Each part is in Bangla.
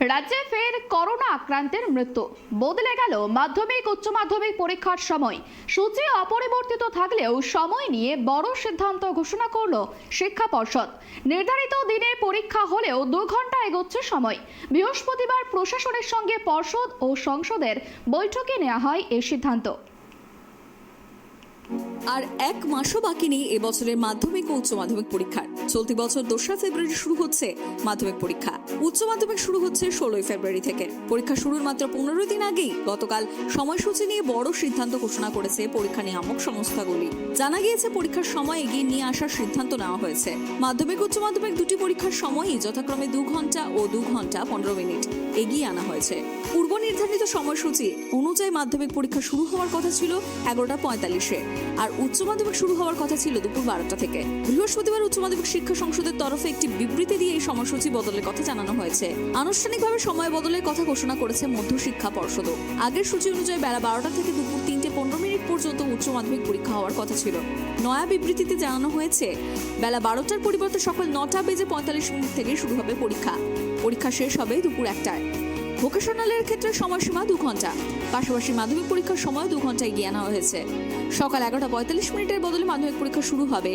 রাজ্যে ফের করোনা আক্রান্তের মৃত্যু। বদলে গেল মাধ্যমিক উচ্চ মাধ্যমিক পরীক্ষার সময়। সূচি অপরিবর্তিত থাকলেও সময় নিয়ে বড় সিদ্ধান্ত ঘোষণা করল শিক্ষা পর্ষদ। নির্ধারিত দিনে পরীক্ষা হলেও 2 ঘন্টা এগোচ্ছে সময়। বৃহস্পতিবার প্রশাসনের সঙ্গে পর্ষদ ও সংসদের বৈঠকে নেওয়া হয় এই সিদ্ধান্ত। আর এক মাসও বাকি নেই এবছরের মাধ্যমিক ও উচ্চ মাধ্যমিক পরীক্ষার। চলতি বছর 2রা ফেব্রুয়ারি শুরু হচ্ছে মাধ্যমিক পরীক্ষা। উচ্চ মাধ্যমিক শুরু হচ্ছে 16ই ফেব্রুয়ারি থেকে। পরীক্ষা শুরুর মাত্র 15 দিন আগেই গতকাল সময়সূচি নিয়ে বড় সিদ্ধান্ত ঘোষণা করেছে পরীক্ষা নিয়ামক সংস্থাগুলি। জানা গিয়েছে পরীক্ষার সময় এগিয়ে নিয়ে আসার সিদ্ধান্ত নেওয়া হয়েছে। মাধ্যমিক উচ্চ মাধ্যমিক দুটি পরীক্ষার সময়ই যথাক্রমে 2 ঘন্টা ও 2 ঘন্টা 15 মিনিট এগিয়ে আনা হয়েছে। পূর্ব নির্ধারিত সময়সূচি অনুযায়ী মাধ্যমিক পরীক্ষা শুরু হওয়ার কথা ছিল 11টা 45-এ, আর উচ্চ মাধ্যমিক শুরু হওয়ার কথা ছিল দুপুর 12টা থেকে। বৃহস্পতিবার উচ্চ মাধ্যমিক শিক্ষা সংসদের তরফে একটি বিবৃতি দিয়ে এই সময়সূচি বদলের কথা জানানো হয়েছে। আনুষ্ঠানিকভাবে সময় বদলের কথা ঘোষণা করেছে মধ্যশিক্ষা পর্ষদও। আগের সূচি অনুযায়ী বেলা 12টা থেকে দুপুর 3:15 পর্যন্ত উচ্চ মাধ্যমিক পরীক্ষা হওয়ার কথা ছিল। নয়া বিবৃতিতে জানানো হয়েছে বেলা 12টার পরিবর্তে সকাল 9:45 থেকে শুরু হবে পরীক্ষা। পরীক্ষা শেষ হবে দুপুর 1টায়। ভোকেশনালের ক্ষেত্রে সময়সীমা 2 ঘন্টা। পাশাপাশি মাধ্যমিক পরীক্ষার সময় 2 ঘন্টা এগিয়ে আনা হয়েছে। সকাল 11:45 বদলে মাধ্যমিক পরীক্ষা শুরু হবে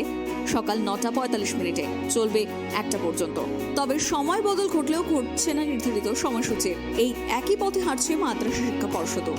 সকাল 9:45, চলবে 1টা পর্যন্ত। তবে সময় বদল ঘটলেও ঘটছে না নির্ধারিত সময়সূচি। এই একই পথে হাঁটছে মাদ্রাসা শিক্ষা পর্ষদও।